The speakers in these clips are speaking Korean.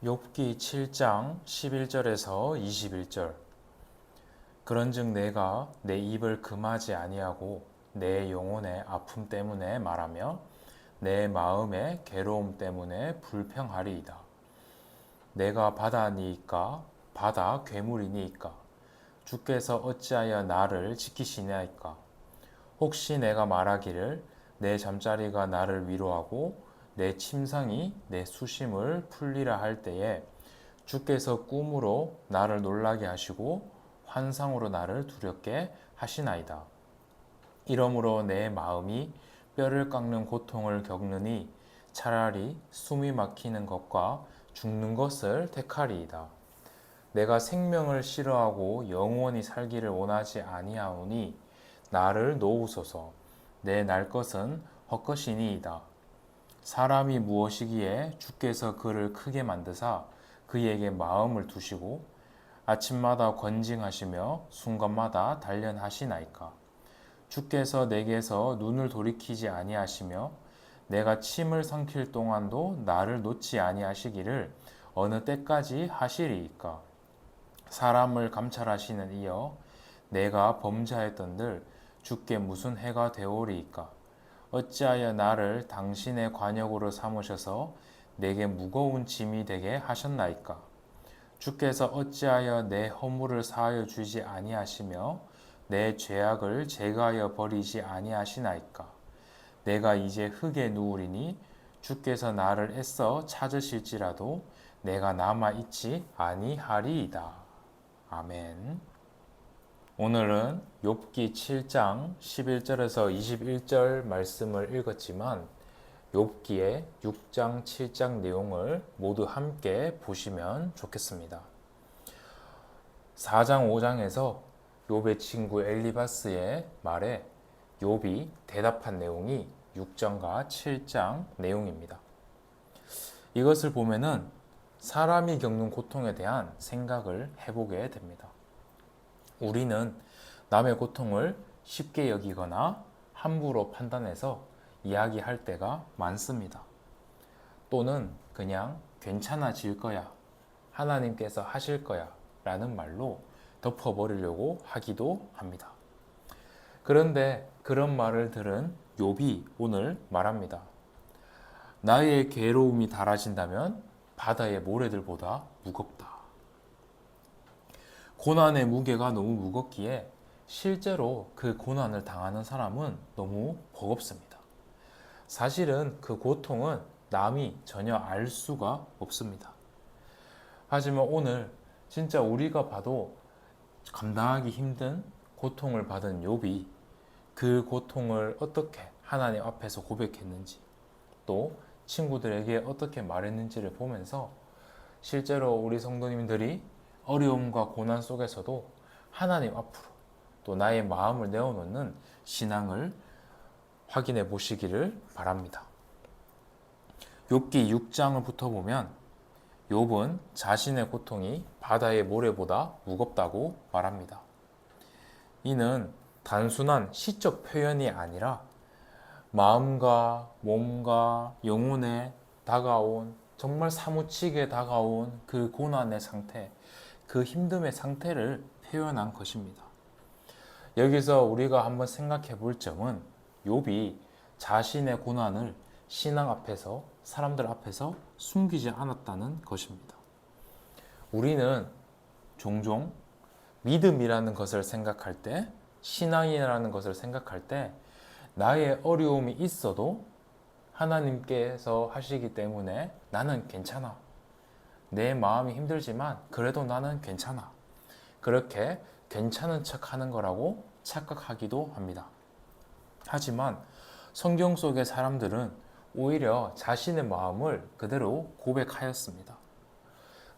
욥기 7장 11절에서 21절. 그런즉 내가 내 입을 금하지 아니하고 내 영혼의 아픔 때문에 말하며 내 마음의 괴로움 때문에 불평하리이다. 내가 바다니이까 바다 괴물이니이까 주께서 어찌하여 나를 지키시나이까. 혹시 내가 말하기를 내 잠자리가 나를 위로하고 내 침상이 내 수심을 풀리라 할 때에 주께서 꿈으로 나를 놀라게 하시고 환상으로 나를 두렵게 하시나이다. 이러므로 내 마음이 뼈를 깎는 고통을 겪느니 차라리 숨이 막히는 것과 죽는 것을 택하리이다. 내가 생명을 싫어하고 영원히 살기를 원하지 아니하오니 나를 놓으소서. 내 날 것은 헛것이니이다. 사람이 무엇이기에 주께서 그를 크게 만드사 그에게 마음을 두시고 아침마다 권징하시며 순간마다 단련하시나이까. 주께서 내게서 눈을 돌이키지 아니하시며 내가 침을 삼킬 동안도 나를 놓지 아니하시기를 어느 때까지 하시리이까. 사람을 감찰하시는 이여 내가 범죄하였던들 주께 무슨 해가 되오리이까. 어찌하여 나를 당신의 관역으로 삼으셔서 내게 무거운 짐이 되게 하셨나이까. 주께서 어찌하여 내 허물을 사하여 주지 아니하시며 내 죄악을 제거하여 버리지 아니하시나이까. 내가 이제 흙에 누우리니 주께서 나를 애써 찾으실지라도 내가 남아 있지 아니하리이다. 아멘. 오늘은 욥기 7장 11절에서 21절 말씀을 읽었지만 욥기의 6장, 7장 내용을 모두 함께 보시면 좋겠습니다. 4장, 5장에서 욥의 친구 엘리바스의 말에 욥이 대답한 내용이 6장과 7장 내용입니다. 이것을 보면은 사람이 겪는 고통에 대한 생각을 해보게 됩니다. 우리는 남의 고통을 쉽게 여기거나 함부로 판단해서 이야기할 때가 많습니다. 또는 그냥 괜찮아질 거야, 하나님께서 하실 거야 라는 말로 덮어버리려고 하기도 합니다. 그런데 그런 말을 들은 욥이 오늘 말합니다. 나의 괴로움이 달아진다면 바다의 모래들보다 무겁다. 고난의 무게가 너무 무겁기에 실제로 그 고난을 당하는 사람은 너무 버겁습니다. 사실은 그 고통은 남이 전혀 알 수가 없습니다. 하지만 오늘 진짜 우리가 봐도 감당하기 힘든 고통을 받은 욥이 그 고통을 어떻게 하나님 앞에서 고백했는지 또 친구들에게 어떻게 말했는지를 보면서 실제로 우리 성도님들이 어려움과 고난 속에서도 하나님 앞으로 또 나의 마음을 내어놓는 신앙을 확인해 보시기를 바랍니다. 욥기 6장을부터 보면 욥은 자신의 고통이 바다의 모래보다 무겁다고 말합니다. 이는 단순한 시적 표현이 아니라 마음과 몸과 영혼에 다가온 정말 사무치게 다가온 그 고난의 상태, 그 힘듦의 상태를 표현한 것입니다. 여기서 우리가 한번 생각해 볼 점은 욥이 자신의 고난을 신앙 앞에서 사람들 앞에서 숨기지 않았다는 것입니다. 우리는 종종 믿음이라는 것을 생각할 때, 신앙이라는 것을 생각할 때 나의 어려움이 있어도 하나님께서 하시기 때문에 나는 괜찮아. 내 마음이 힘들지만 그래도 나는 괜찮아. 그렇게 괜찮은 척 하는 거라고 착각하기도 합니다. 하지만 성경 속의 사람들은 오히려 자신의 마음을 그대로 고백하였습니다.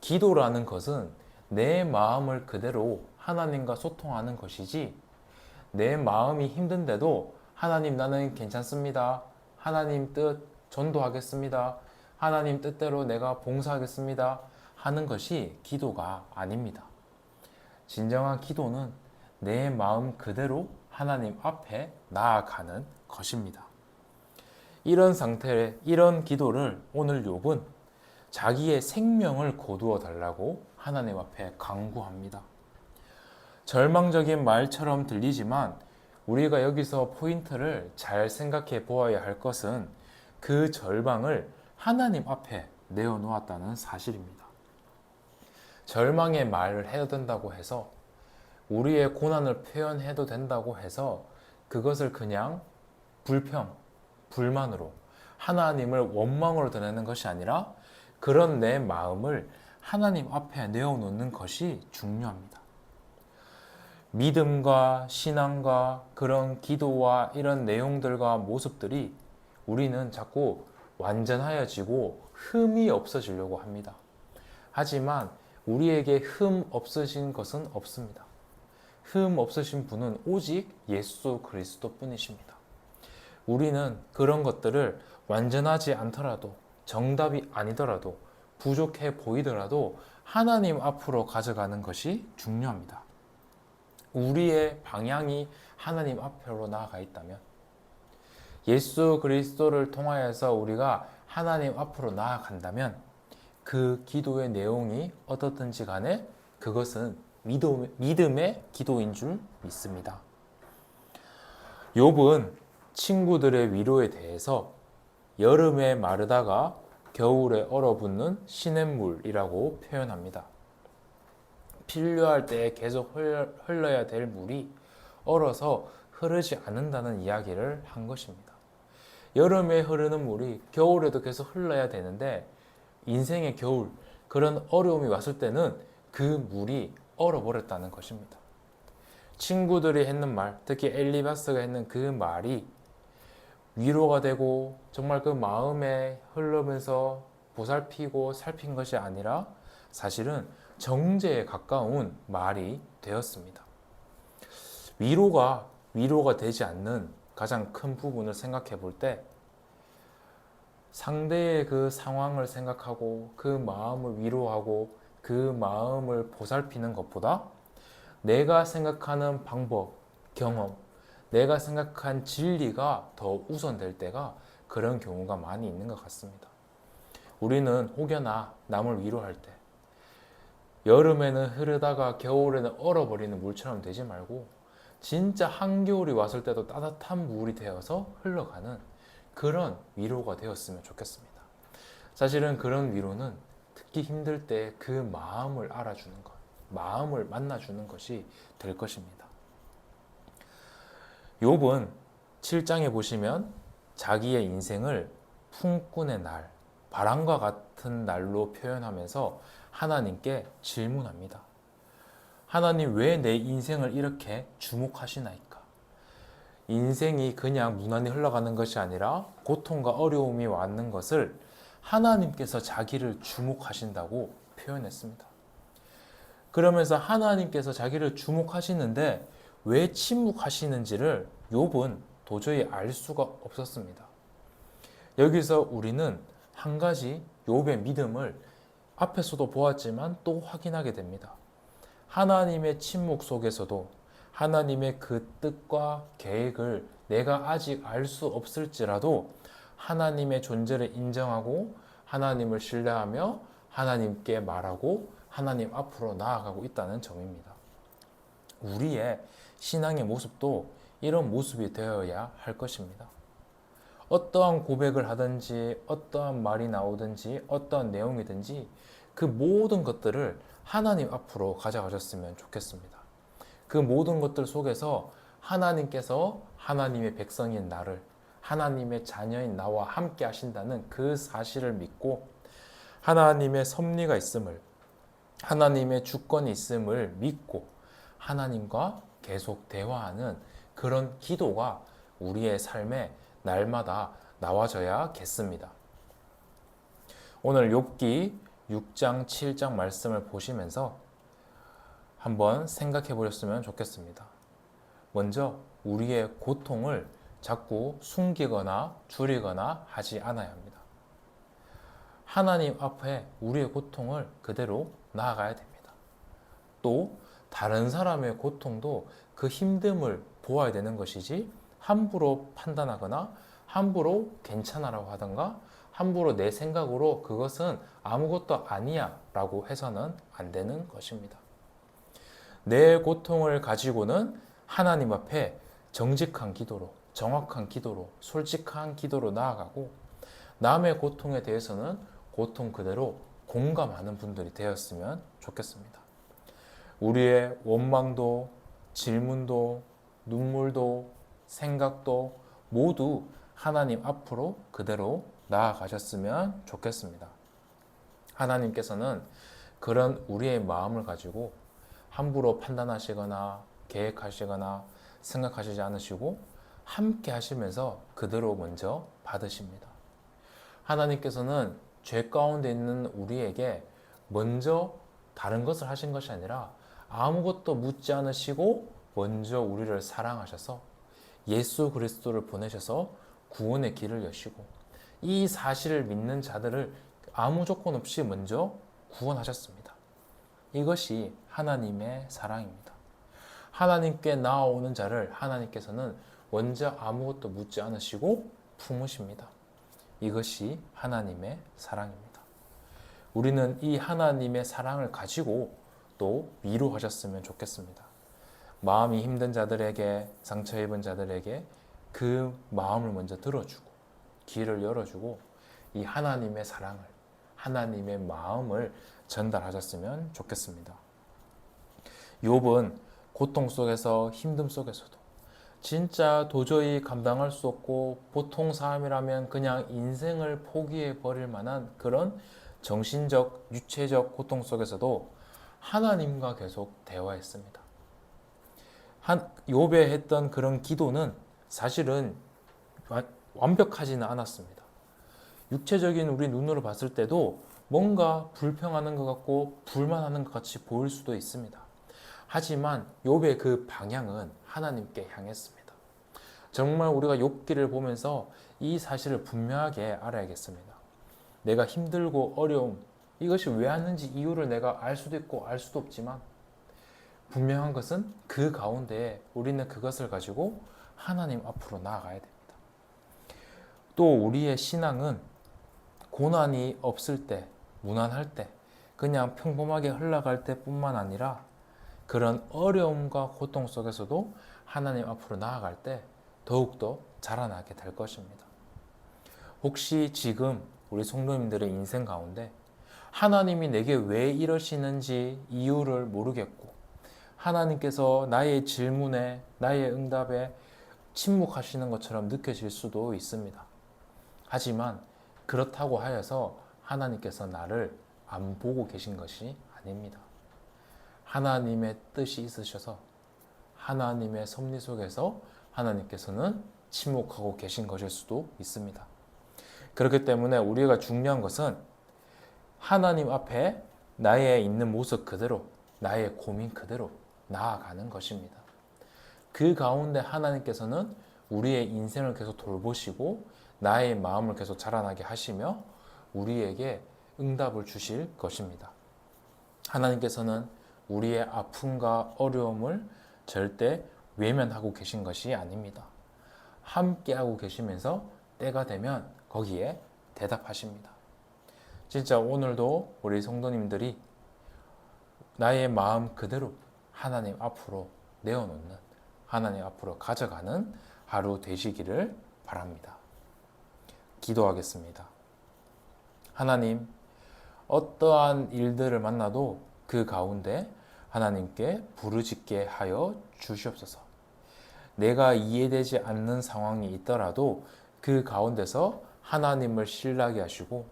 기도라는 것은 내 마음을 그대로 하나님과 소통하는 것이지 내 마음이 힘든데도 하나님 나는 괜찮습니다. 하나님 뜻 전도하겠습니다. 하나님 뜻대로 내가 봉사하겠습니다. 하는 것이 기도가 아닙니다. 진정한 기도는 내 마음 그대로 하나님 앞에 나아가는 것입니다. 이런 상태의 이런 기도를 오늘 욥은 자기의 생명을 거두어 달라고 하나님 앞에 간구합니다. 절망적인 말처럼 들리지만 우리가 여기서 포인트를 잘 생각해 보아야 할 것은 그 절망을 하나님 앞에 내어놓았다는 사실입니다. 절망의 말을 해도 된다고 해서 우리의 고난을 표현해도 된다고 해서 그것을 그냥 불평, 불만으로 하나님을 원망으로 드러내는 것이 아니라 그런 내 마음을 하나님 앞에 내어놓는 것이 중요합니다. 믿음과 신앙과 그런 기도와 이런 내용들과 모습들이 우리는 자꾸 완전하여지고 흠이 없어지려고 합니다. 하지만 우리에게 흠 없으신 것은 없습니다. 흠 없으신 분은 오직 예수 그리스도 뿐이십니다. 우리는 그런 것들을 완전하지 않더라도 정답이 아니더라도 부족해 보이더라도 하나님 앞으로 가져가는 것이 중요합니다. 우리의 방향이 하나님 앞으로 나아가 있다면 예수 그리스도를 통하여서 우리가 하나님 앞으로 나아간다면 그 기도의 내용이 어떻든지 간에 그것은 믿음의 기도인 줄 믿습니다. 욥은 친구들의 위로에 대해서 여름에 마르다가 겨울에 얼어붙는 시냇물이라고 표현합니다. 필요할 때 계속 흘러야 될 물이 얼어서 흐르지 않는다는 이야기를 한 것입니다. 여름에 흐르는 물이 겨울에도 계속 흘러야 되는데 인생의 겨울, 그런 어려움이 왔을 때는 그 물이 얼어버렸다는 것입니다. 친구들이 했는 말, 특히 엘리바스가 했는 그 말이 위로가 되고 정말 그 마음에 흐르면서 보살피고 살핀 것이 아니라 사실은 정죄에 가까운 말이 되었습니다. 위로가 되지 않는 가장 큰 부분을 생각해 볼 때 상대의 그 상황을 생각하고 그 마음을 위로하고 그 마음을 보살피는 것보다 내가 생각하는 방법, 경험, 내가 생각한 진리가 더 우선될 때가 그런 경우가 많이 있는 것 같습니다. 우리는 혹여나 남을 위로할 때 여름에는 흐르다가 겨울에는 얼어버리는 물처럼 되지 말고 진짜 한겨울이 왔을 때도 따뜻한 물이 되어서 흘러가는 그런 위로가 되었으면 좋겠습니다. 사실은 그런 위로는 듣기 힘들 때 그 마음을 알아주는 것, 마음을 만나주는 것이 될 것입니다. 욥은 7장에 보시면 자기의 인생을 풍꾼의 날, 바람과 같은 날로 표현하면서 하나님께 질문합니다. 하나님, 왜 내 인생을 이렇게 주목하시나이까? 인생이 그냥 무난히 흘러가는 것이 아니라 고통과 어려움이 왔는 것을 하나님께서 자기를 주목하신다고 표현했습니다. 그러면서 하나님께서 자기를 주목하시는데 왜 침묵하시는지를 욥은 도저히 알 수가 없었습니다. 여기서 우리는 한 가지 욥의 믿음을 앞에서도 보았지만 또 확인하게 됩니다. 하나님의 침묵 속에서도 하나님의 그 뜻과 계획을 내가 아직 알 수 없을지라도 하나님의 존재를 인정하고 하나님을 신뢰하며 하나님께 말하고 하나님 앞으로 나아가고 있다는 점입니다. 우리의 신앙의 모습도 이런 모습이 되어야 할 것입니다. 어떠한 고백을 하든지 어떠한 말이 나오든지 어떠한 내용이든지 그 모든 것들을 하나님 앞으로 가져가셨으면 좋겠습니다. 그 모든 것들 속에서 하나님께서 하나님의 백성인 나를 하나님의 자녀인 나와 함께 하신다는 그 사실을 믿고 하나님의 섭리가 있음을 하나님의 주권이 있음을 믿고 하나님과 계속 대화하는 그런 기도가 우리의 삶에 날마다 나와져야겠습니다. 오늘 욥기 6장, 7장 말씀을 보시면서 한번 생각해 보셨으면 좋겠습니다. 먼저 우리의 고통을 자꾸 숨기거나 줄이거나 하지 않아야 합니다. 하나님 앞에 우리의 고통을 그대로 나아가야 됩니다. 또 다른 사람의 고통도 그 힘듦을 보아야 되는 것이지 함부로 판단하거나 함부로 괜찮아라고 하던가 함부로 내 생각으로 그것은 아무것도 아니야 라고 해서는 안 되는 것입니다. 내 고통을 가지고는 하나님 앞에 정직한 기도로, 정확한 기도로, 솔직한 기도로 나아가고 남의 고통에 대해서는 고통 그대로 공감하는 분들이 되었으면 좋겠습니다. 우리의 원망도, 질문도, 눈물도, 생각도 모두 하나님 앞으로 그대로 나아가셨으면 좋겠습니다. 하나님께서는 그런 우리의 마음을 가지고 함부로 판단하시거나 계획하시거나 생각하시지 않으시고 함께 하시면서 그대로 먼저 받으십니다. 하나님께서는 죄 가운데 있는 우리에게 먼저 다른 것을 하신 것이 아니라 아무것도 묻지 않으시고 먼저 우리를 사랑하셔서 예수 그리스도를 보내셔서 구원의 길을 여시고 이 사실을 믿는 자들을 아무 조건 없이 먼저 구원하셨습니다. 이것이 하나님의 사랑입니다. 하나님께 나아오는 자를 하나님께서는 먼저 아무것도 묻지 않으시고 품으십니다. 이것이 하나님의 사랑입니다. 우리는 이 하나님의 사랑을 가지고 또 위로하셨으면 좋겠습니다. 마음이 힘든 자들에게, 상처 입은 자들에게 그 마음을 먼저 들어주고 길을 열어주고 이 하나님의 사랑을, 하나님의 마음을 전달하셨으면 좋겠습니다. 욥은 고통 속에서, 힘듦 속에서도 진짜 도저히 감당할 수 없고 보통 사람이라면 그냥 인생을 포기해 버릴 만한 그런 정신적, 육체적 고통 속에서도 하나님과 계속 대화했습니다. 욥에 했던 그런 기도는 사실은 완벽하지는 않았습니다. 육체적인 우리 눈으로 봤을 때도 뭔가 불평하는 것 같고 불만하는 것 같이 보일 수도 있습니다. 하지만 욥의 그 방향은 하나님께 향했습니다. 정말 우리가 욥기를 보면서 이 사실을 분명하게 알아야겠습니다. 내가 힘들고 어려움, 이것이 왜 왔는지 이유를 내가 알 수도 있고 알 수도 없지만 분명한 것은 그 가운데에 우리는 그것을 가지고 하나님 앞으로 나아가야 됩니다. 또 우리의 신앙은 고난이 없을 때, 무난할 때, 그냥 평범하게 흘러갈 때뿐만 아니라 그런 어려움과 고통 속에서도 하나님 앞으로 나아갈 때 더욱더 자라나게 될 것입니다. 혹시 지금 우리 성도님들의 인생 가운데 하나님이 내게 왜 이러시는지 이유를 모르겠고 하나님께서 나의 질문에, 나의 응답에 침묵하시는 것처럼 느껴질 수도 있습니다. 하지만 그렇다고 하여서 하나님께서 나를 안 보고 계신 것이 아닙니다. 하나님의 뜻이 있으셔서 하나님의 섭리 속에서 하나님께서는 침묵하고 계신 것일 수도 있습니다. 그렇기 때문에 우리가 중요한 것은 하나님 앞에 나의 있는 모습 그대로, 나의 고민 그대로 나아가는 것입니다. 그 가운데 하나님께서는 우리의 인생을 계속 돌보시고 나의 마음을 계속 자라나게 하시며 우리에게 응답을 주실 것입니다. 하나님께서는 우리의 아픔과 어려움을 절대 외면하고 계신 것이 아닙니다. 함께하고 계시면서 때가 되면 거기에 대답하십니다. 진짜 오늘도 우리 성도님들이 나의 마음 그대로 하나님 앞으로 내어놓는, 하나님 앞으로 가져가는 하루 되시기를 바랍니다. 기도하겠습니다. 하나님, 어떠한 일들을 만나도 그 가운데 하나님께 부르짖게 하여 주시옵소서. 내가 이해되지 않는 상황이 있더라도 그 가운데서 하나님을 신뢰하게 하시고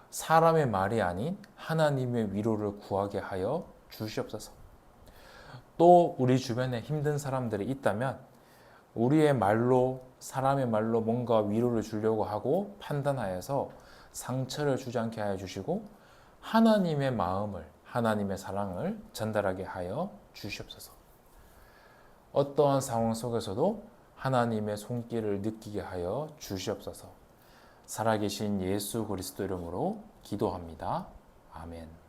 사람의 말이 아닌 하나님의 위로를 구하게 하여 주시옵소서. 또 우리 주변에 힘든 사람들이 있다면 우리의 말로, 사람의 말로 뭔가 위로를 주려고 하고 판단하여서 상처를 주지 않게 하여 주시고 하나님의 마음을, 하나님의 사랑을 전달하게 하여 주시옵소서. 어떠한 상황 속에서도 하나님의 손길을 느끼게 하여 주시옵소서. 살아계신 예수 그리스도 이름으로 기도합니다. 아멘.